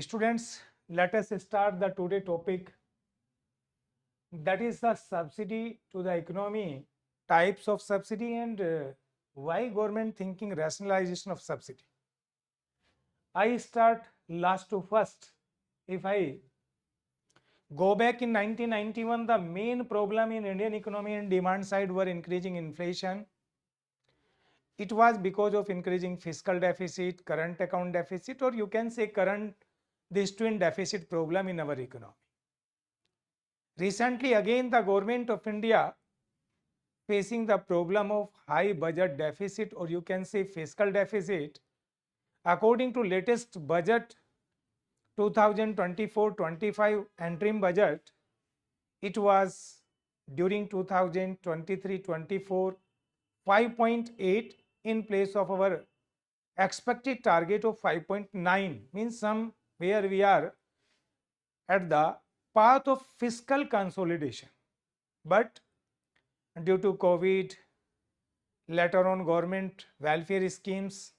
Students, let us start the today topic, that is the subsidy to the economy, types of subsidy, and why government thinking rationalization of subsidy. I start last to first. If I go back in 1991, the main problem in Indian economy and demand side were increasing inflation. It was because of increasing fiscal deficit, current account deficit, or you can say current this twin deficit problem in our economy. Recently, again, the government of India facing the problem of high budget deficit, or you can say fiscal deficit. According to latest budget 2024-25 interim budget, it was during 2023-24 5.8 in place of our expected target of 5.9, means somewhere we are at the path of fiscal consolidation. But due to COVID, later on government welfare schemes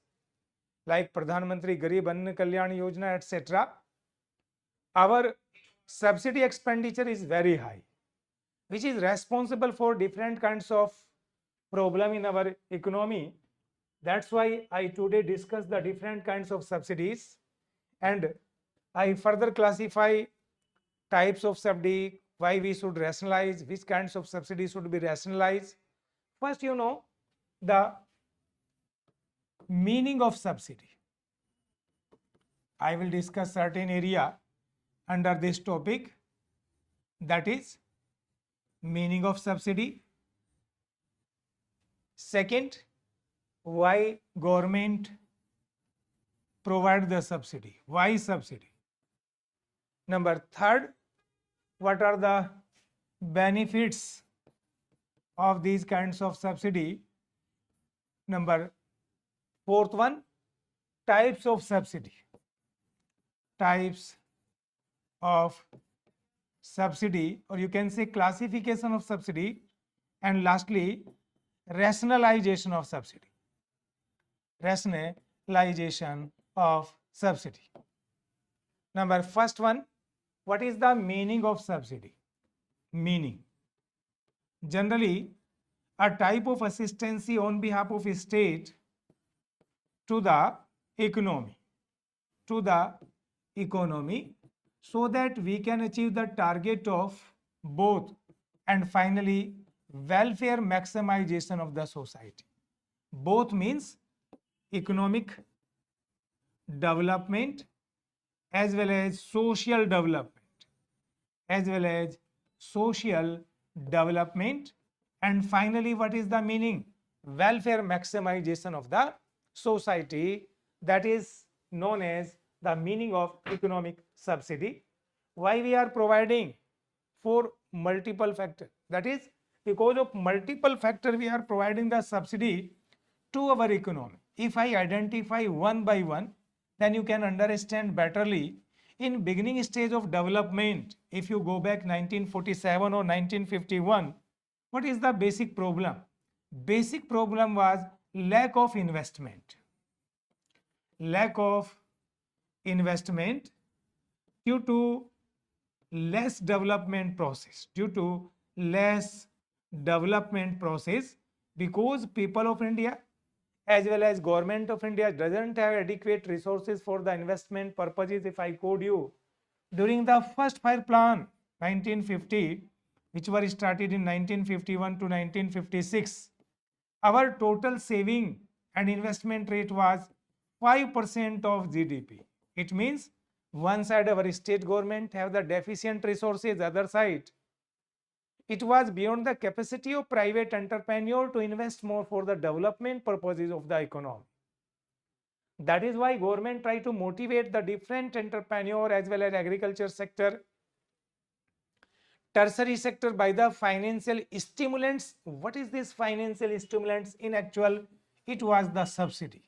like Pradhan Mantri Garib Ann Kalyan Yojana, etc., our subsidy expenditure is very high, which is responsible for different kinds of problem in our economy. That's why I today discuss the different kinds of subsidies, and I further classify types of subsidy, why we should rationalize, which kinds of subsidies should be rationalized. First, the meaning of subsidy. I will discuss certain area under this topic, that is meaning of subsidy. Second, why government provide the subsidy, why subsidy. Number third, what are the benefits of these kinds of subsidy. Number fourth one, types of subsidy, types of subsidy, or you can say classification of subsidy. And lastly, rationalization of subsidy, rationalization of subsidy. Number first one, what is the meaning of subsidy? Meaning, generally a type of assistance on behalf of a state to the economy, so that we can achieve the target of both, and finally welfare maximization of the society. Both means economic development as well as social development, and finally what is the meaning? Welfare maximization of the society. That is known as the meaning of economic subsidy. Why we are providing? For multiple factors, that is because of multiple factor we are providing the subsidy to our economy. If I identify one by one, then you can understand betterly. In beginning stage of development, if you go back 1947 or 1951, what is the basic problem? Basic problem was lack of investment. Lack of investment due to less development process, because people of India as well as government of India doesn't have adequate resources for the investment purposes. If I quote you, during the first 5 plan 1950, which were started in 1951 to 1956, our total saving and investment rate was 5% of GDP. It means one side our state government have the deficient resources, other side it was beyond the capacity of private entrepreneur to invest more for the development purposes of the economy. That is why government try to motivate the different entrepreneur as well as agriculture sector, tertiary sector by the financial stimulants. What is this financial stimulants? In actual, it was the subsidy.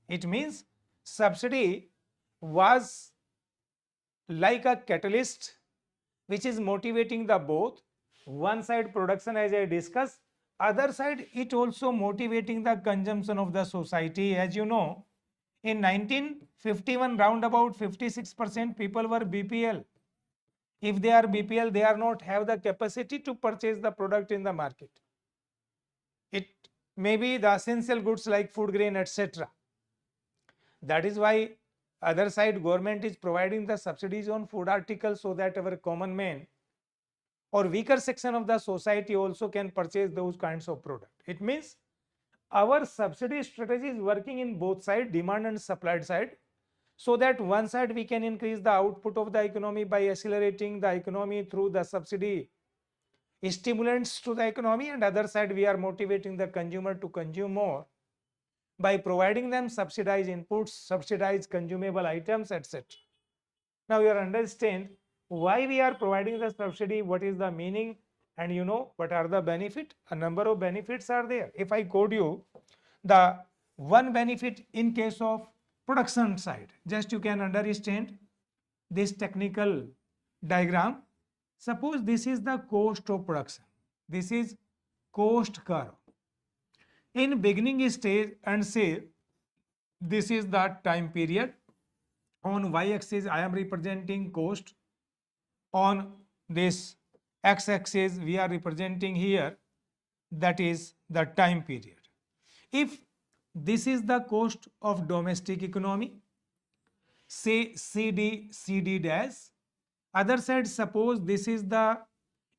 It means subsidy was like a catalyst which is motivating the both. One side production, as I discussed, other side it also motivating the consumption of the society. As you know, In 1951, round about 56% people were BPL. If they are BPL, they are not have the capacity to purchase the product in the market. It may be the essential goods like food grain, etc. That is why other side government is providing the subsidies on food articles so that our common man or weaker section of the society also can purchase those kinds of product. It means our subsidy strategy is working in both side, demand and supply side, so that one side we can increase the output of the economy by accelerating the economy through the subsidy stimulants to the economy, and other side we are motivating the consumer to consume more by providing them subsidized inputs, subsidized consumable items, etc. Now you understand why we are providing the subsidy, what is the meaning, and you know what are the benefit. A number of benefits are there. If I quote you the one benefit in case of production side, just you can understand this technical diagram. Suppose this is the cost of production, this is cost curve. In beginning stage, and say this is the time period. On y-axis I am representing cost, on this x-axis we are representing here, that is the time period. If this is the cost of domestic economy, say CD dash, other side suppose this is the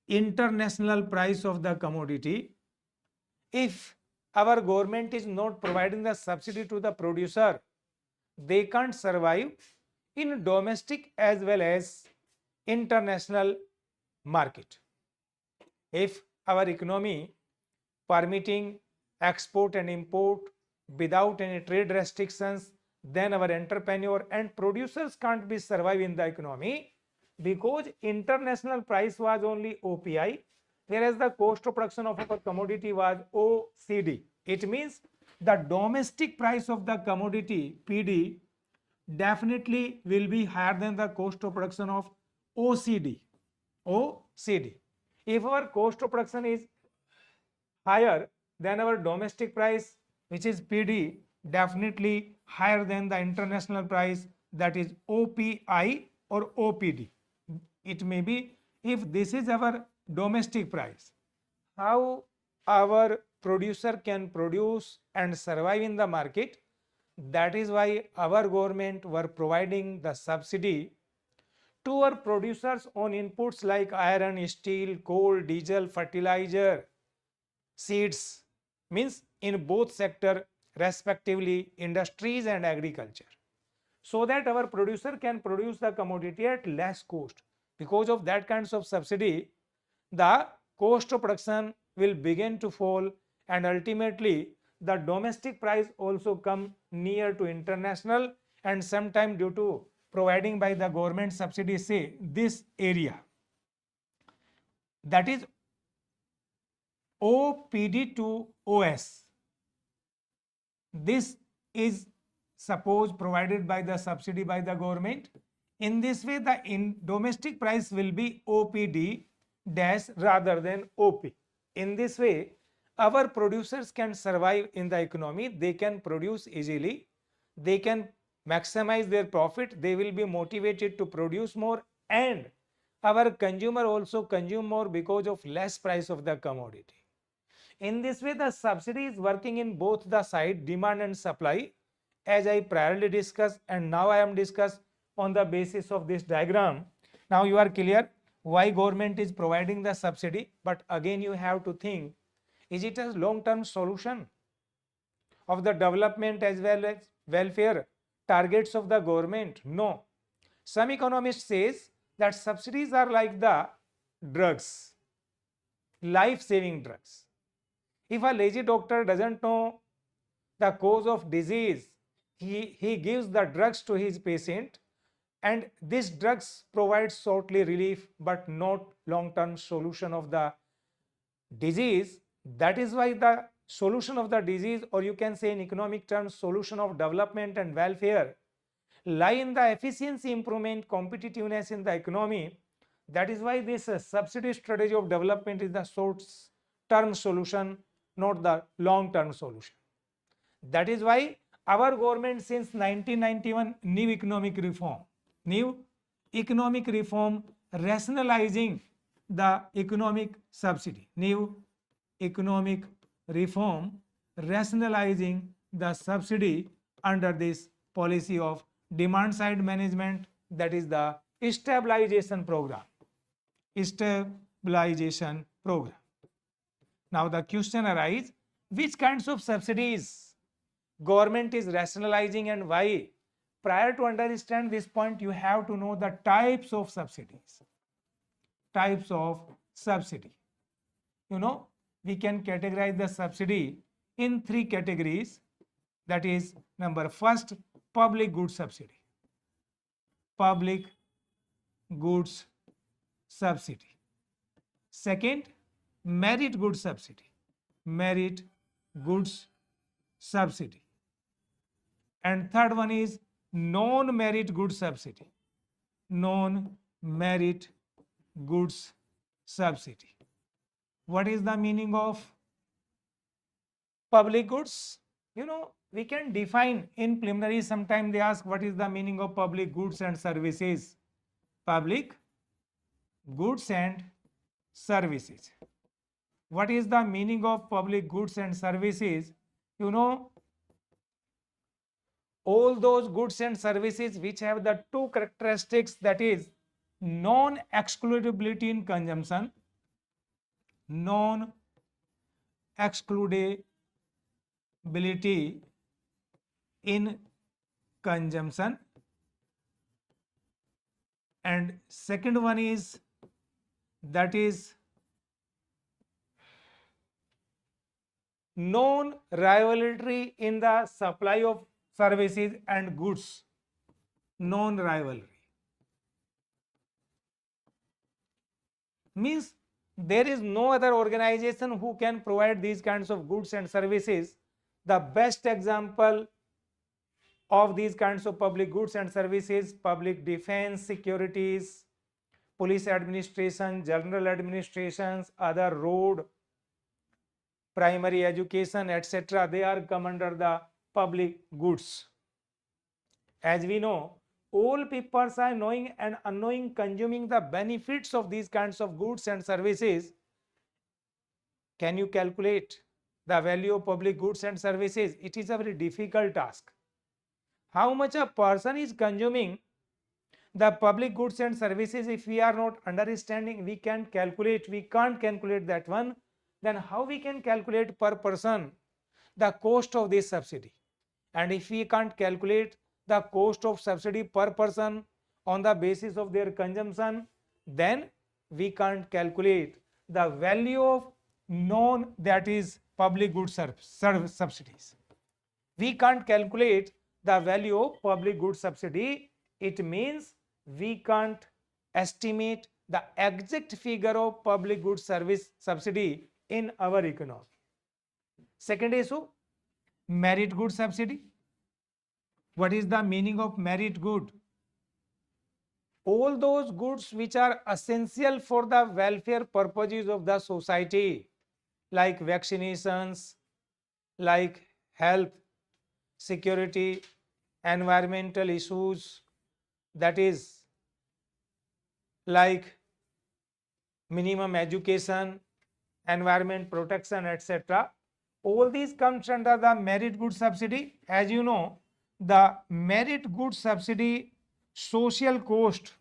international price of the commodity. If our government is not providing the subsidy to the producer, they can't survive in domestic as well as international market. If our economy permitting export and import without any trade restrictions, then our entrepreneur and producers can't be survive in the economy, because international price was only OPI, whereas the cost of production of our commodity was OCD. It means the domestic price of the commodity PD definitely will be higher than the cost of production of OCD. If our cost of production is higher than our domestic price, which is PD, definitely higher than the international price, that is OPI or OPD. It may be, if this is our domestic price, how our producer can produce and survive in the market. That is why our government were providing the subsidy to our producers on inputs like iron, steel, coal, diesel, fertilizer, seeds, means in both sector respectively, industries and agriculture, so that our producer can produce the commodity at less cost. Because of that kinds of subsidy, the cost of production will begin to fall, and ultimately the domestic price also come near to international, and sometime due to providing by the government subsidy, say this area, that is OPD to OS. This is suppose provided by the subsidy by the government. In this way, the domestic price will be OPD dash rather than OP. In this way, our producers can survive in the economy, they can produce easily, they can maximize their profit, they will be motivated to produce more, and our consumer also consume more because of less price of the commodity. In this way, the subsidy is working in both the side, demand and supply, as I priorly discussed, and now I am discussed on the basis of this diagram. Now you are clear why government is providing the subsidy, but again you have to think, is it a long-term solution of the development as well as welfare targets of the government? No. Some economists says that subsidies are like the drugs, life-saving drugs. If a lazy doctor doesn't know the cause of disease, he gives the drugs to his patient, and these drugs provide shortly relief but not long-term solution of the disease. That is why the solution of the disease, or you can say in economic terms, solution of development and welfare, lie in the efficiency improvement, competitiveness in the economy. That is why this subsidy strategy of development is the short-term solution, not the long-term solution. That is why our government since 1991 new economic reform rationalizing the economic subsidy, new economic reform rationalizing the subsidy under this policy of demand side management, that is the stabilization program. Stabilization program. Now the question arises, which kinds of subsidies government is rationalizing and why? Prior to understand this point, you have to know the types of subsidies. Types of subsidy. You know, we can categorize the subsidy in three categories. That is, number first, public goods subsidy. Public goods subsidy. Second, merit goods subsidy. Merit goods subsidy. And third one is non-merit goods subsidy. Non-merit goods subsidy. What is the meaning of public goods? You know, we can define in preliminary. Sometimes they ask what is the meaning of public goods and services. Public goods and services. What is the meaning of public goods and services? You know, all those goods and services which have the two characteristics, that is non-excludability in consumption, non-excludability in consumption, and second one is, that is non-rivalry in the supply of services and goods. Non-rivalry means there is no other organization who can provide these kinds of goods and services. The best example of these kinds of public goods and services: public defense, securities, police administration, general administrations, other road, primary education, etc. They are come under the public goods. As we know, all people are knowing and unknowing consuming the benefits of these kinds of goods and services. Can you calculate the value of public goods and services? It is a very difficult task. How much a person is consuming the public goods and services, if we are not understanding, we can't calculate that one. Then how we can calculate per person the cost of this subsidy? And if we can't calculate the cost of subsidy per person on the basis of their consumption, then we can't calculate the value of that is public goods subsidies. We can't calculate the value of public goods subsidy. It means we can't estimate the exact figure of public goods service subsidy in our economy. Second issue, merit good subsidy. What is the meaning of merit good? All those goods which are essential for the welfare purposes of the society, like vaccinations, like health, security, environmental issues, that is like minimum education, environment protection, etc. All these comes under the merit good subsidy. As you know, the merit good subsidy social cost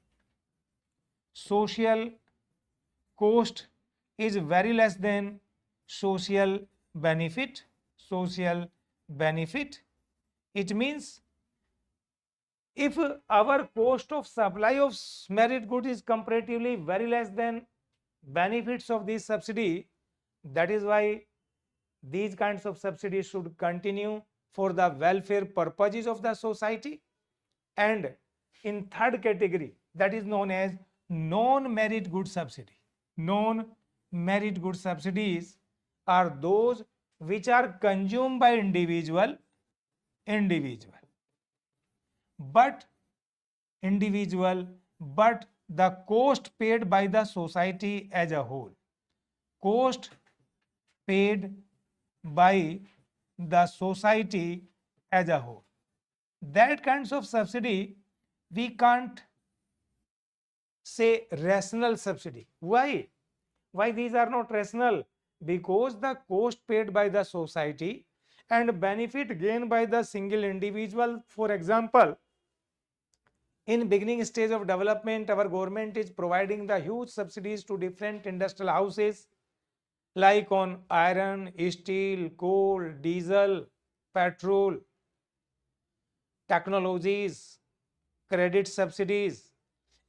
is very less than social benefit. It means if our cost of supply of merit good is comparatively very less than benefits of this subsidy, that is why these kinds of subsidies should continue for the welfare purposes of the society. And in third category, that is known as non-merit good subsidy. Non-merit good subsidies are those which are consumed by individual, but the cost paid by the society as a whole. Cost paid by the society as a whole. That kinds of subsidy we can't say rational subsidy. Why? Why these are not rational? Because the cost paid by the society and benefit gained by the single individual. For example, in beginning stage of development, our government is providing the huge subsidies to different industrial houses like on iron, steel, coal, diesel, petrol, technologies, credit subsidies,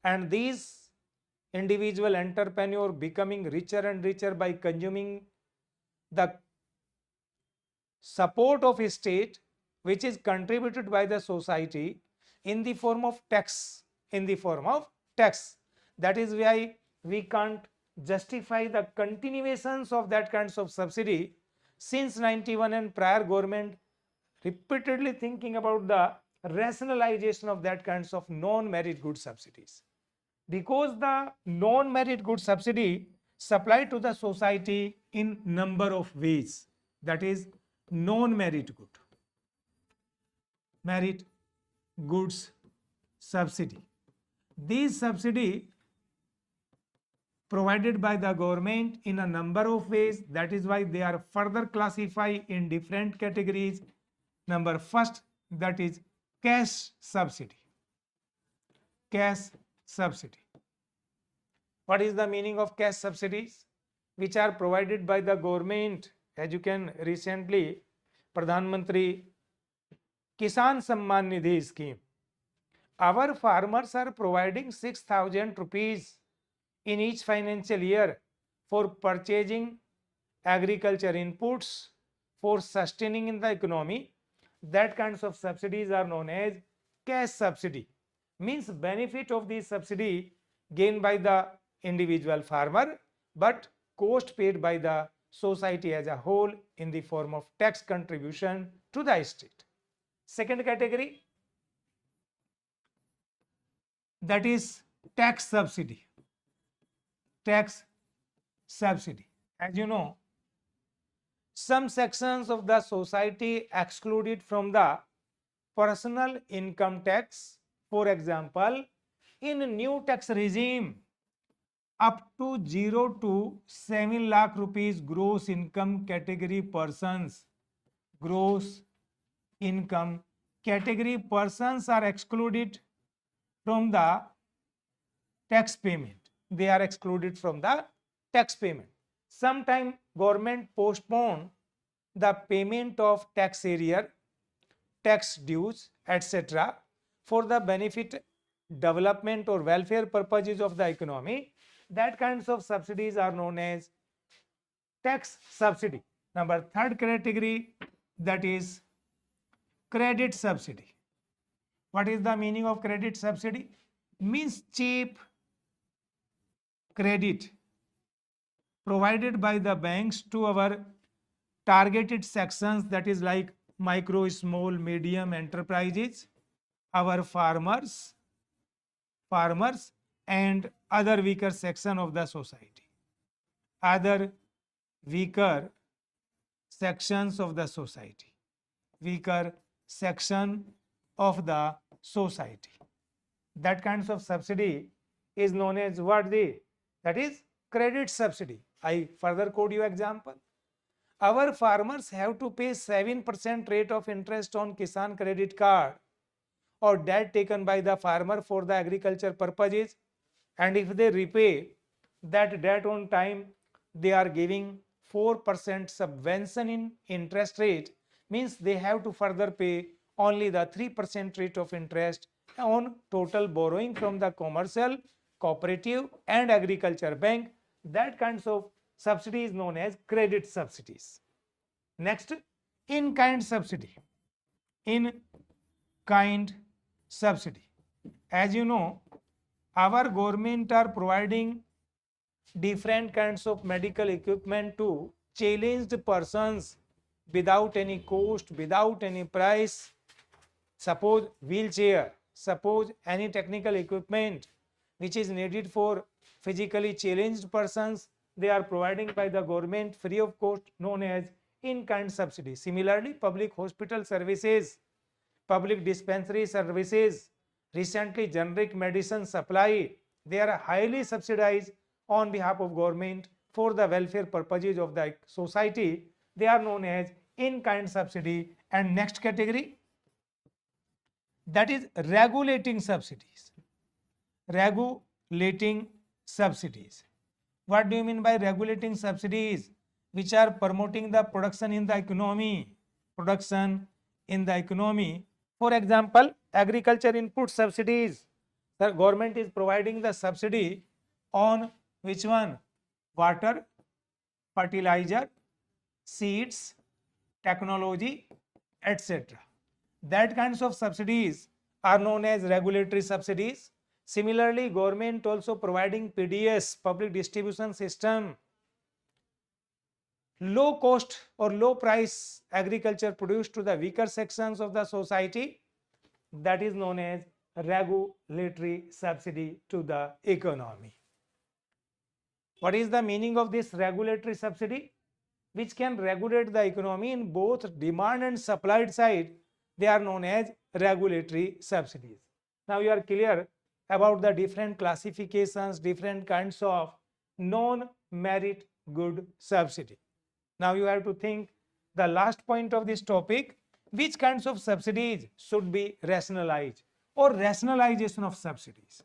and these individual entrepreneur becoming richer and richer by consuming the support of a state which is contributed by the society in the form of tax, that is why we can't justify the continuations of that kinds of subsidy since 91 and prior government repeatedly thinking about the rationalization of that kinds of non-merit good subsidies, because the non-merit good subsidy supplied to the society in number of ways, that is non-merit merit goods subsidy. These subsidy provided by the government in a number of ways, that is why they are further classified in different categories. Number first, that is cash subsidy. Cash subsidy. What is the meaning of cash subsidies? Which are provided by the government. As you can recently, Pradhan Mantri Kisan Samman Nidhi scheme. Our farmers are providing 6,000 rupees in each financial year for purchasing agriculture inputs, for sustaining in the economy. That kinds of subsidies are known as cash subsidy. Means benefit of this subsidy gained by the individual farmer, but cost paid by the society as a whole in the form of tax contribution to the state. Second category, that is tax subsidy. Tax subsidy. As you know, some sections of the society excluded from the personal income tax. For example, in new tax regime, up to 0 to 7 lakh rupees gross income category persons, gross income category persons are excluded from the tax payment. They are excluded from the tax payment. Sometime government postpone the payment of tax area, tax dues, etc. for the benefit, development or welfare purposes of the economy. That kinds of subsidies are known as tax subsidy. Number third category, that is credit subsidy. What is the meaning of credit subsidy? Means cheap credit provided by the banks to our targeted sections, that is like micro, small, medium enterprises, our farmers and other weaker section of the society. Other weaker sections of the society. Weaker section of the society. That kinds of subsidy is known as what? That is credit subsidy. I further quote you example. Our farmers have to pay 7% rate of interest on Kisan credit card or debt taken by the farmer for the agriculture purposes, and if they repay that debt on time, they are giving 4% subvention in interest rate. Means they have to further pay only the 3% rate of interest on total borrowing from the commercial, cooperative and agriculture bank. That kinds of subsidy is known as credit subsidies. Next, in kind subsidy. In kind subsidy. As you know, our government are providing different kinds of medical equipment to challenged persons without any cost, without any price. Suppose wheelchair, suppose any technical equipment which is needed for physically challenged persons, they are providing by the government free of cost, known as in kind subsidy. Similarly, public hospital services public dispensary services, recently generic medicine supply, they are highly subsidized on behalf of government for the welfare purposes of the society. They are known as in-kind subsidy. And next category, that is regulating subsidies. Regulating subsidies. What do you mean by regulating subsidies? Which are promoting the production in the economy. Production in the economy. For example, agriculture input subsidies. The government is providing the subsidy on which one? Water, fertilizer, seeds, technology, etc. That kinds of subsidies are known as regulatory subsidies. Similarly, government also providing PDS, public distribution system, low cost or low price agriculture produced to the weaker sections of the society, that is known as regulatory subsidy to the economy. What is the meaning of this regulatory subsidy? Which can regulate the economy in both demand and supply side. They are known as regulatory subsidies. Now you are clear about the different classifications, different kinds of non-merit good subsidy. Now you have to think the last point of this topic, which kinds of subsidies should be rationalized or rationalization of subsidies.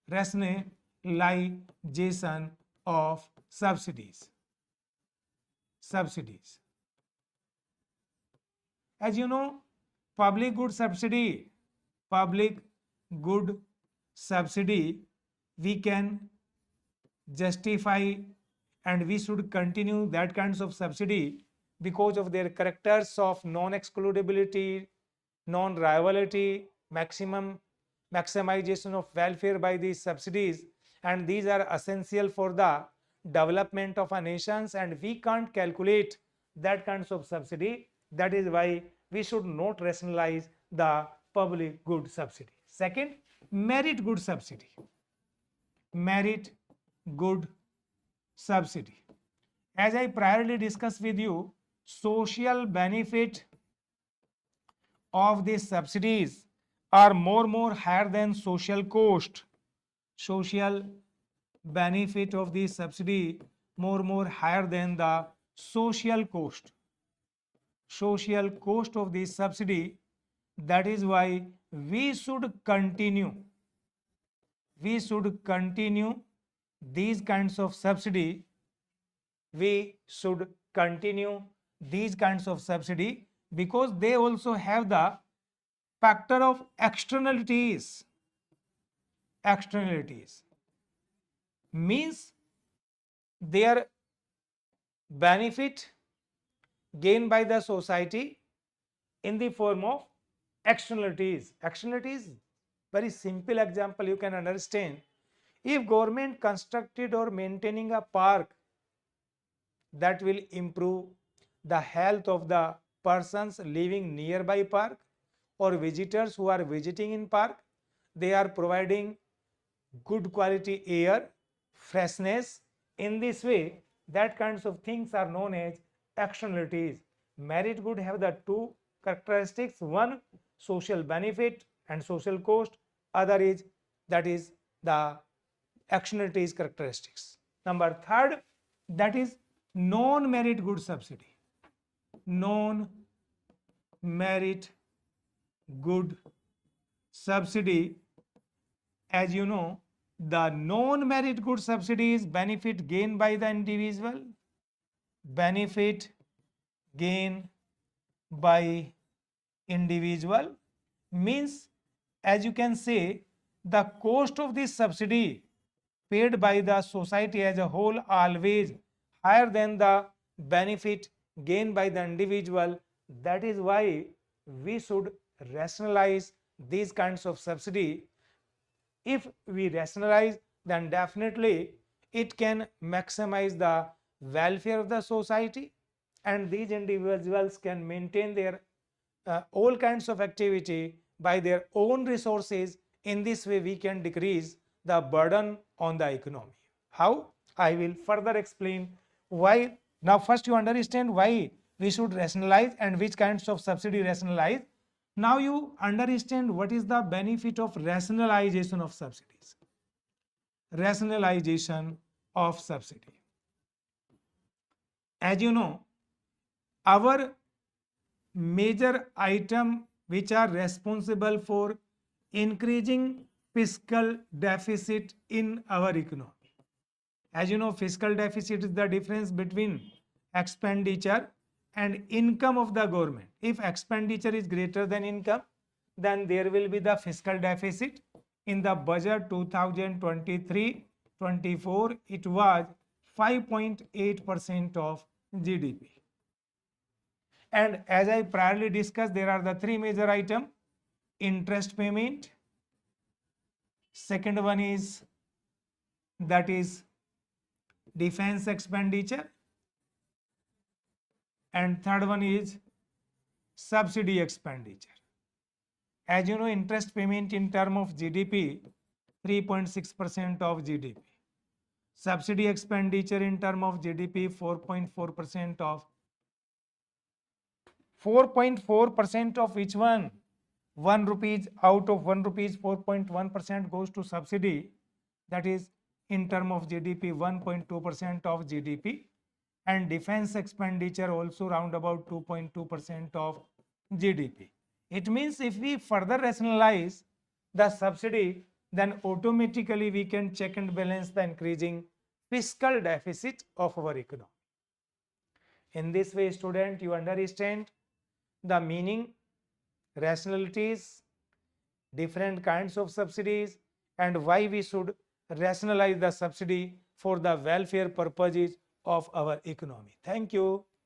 Rationalization of subsidies. Subsidies. As you know, public good subsidy, we can justify and we should continue that kinds of subsidy because of their characters of non-excludability, non-rivality, maximization of welfare by these subsidies, and these are essential for the development of a nations, and we can't calculate that kinds of subsidy. That is why we should not rationalize the public good subsidy. Second, merit good subsidy. Merit good subsidy. As I priorly discussed with you, social benefit of these subsidies are more higher than social cost. Social benefit of this subsidy more higher than the social cost. Social cost of this subsidy. That is why we should continue these kinds of subsidy. We should continue these kinds of subsidy because they also have the factor of externalities. Externalities means their benefit gained by the society in the form of externalities. Externalities, very simple example you can understand. If government constructed or maintaining a park, that will improve the health of the persons living nearby park or visitors who are visiting in park. They are providing good quality air, freshness. In this way, that kinds of things are known as externalities. Merit good have the two characteristics: one, social benefit and social cost; other is, that is the externalities characteristics. Number third, that is non-merit good subsidy. Non-merit good subsidy. As you know, the non-merit good subsidy is benefit gained by the individual. Benefit gain by individual means, as you can say, the cost of this subsidy paid by the society as a whole always higher than the benefit gained by the individual. That is why we should rationalize these kinds of subsidy. If we rationalize, then definitely it can maximize the welfare of the society, and these individuals can maintain their all kinds of activity by their own resources. In this way, we can decrease the burden on the economy. How? I will further explain why. Now first you understand why we should rationalize and which kinds of subsidy rationalize. Now you understand what is the benefit of rationalization of subsidies. Rationalization of subsidy. As you know, our major item which are responsible for increasing fiscal deficit in our economy. As you know, fiscal deficit is the difference between expenditure and income of the government. If expenditure is greater than income, then there will be the fiscal deficit. In the budget 2023-24, it was 5.8% of GDP. And as I priorly discussed, there are the three major items: interest payment, second one is that is defense expenditure, and third one is subsidy expenditure. As you know, interest payment in term of GDP, 3.6% of GDP. Subsidy expenditure in term of GDP, 4.4% of 4.4% of which one? 1 rupees, out of 1 rupees, 4.1% goes to subsidy. That is in term of GDP, 1.2% of GDP. And defense expenditure also round about 2.2% of GDP. It means if we further rationalize the subsidy, then automatically we can check and balance the increasing fiscal deficit of our economy. In this way, student, you understand the meaning, rationalities, different kinds of subsidies, and why we should rationalize the subsidy for the welfare purposes of our economy. Thank you.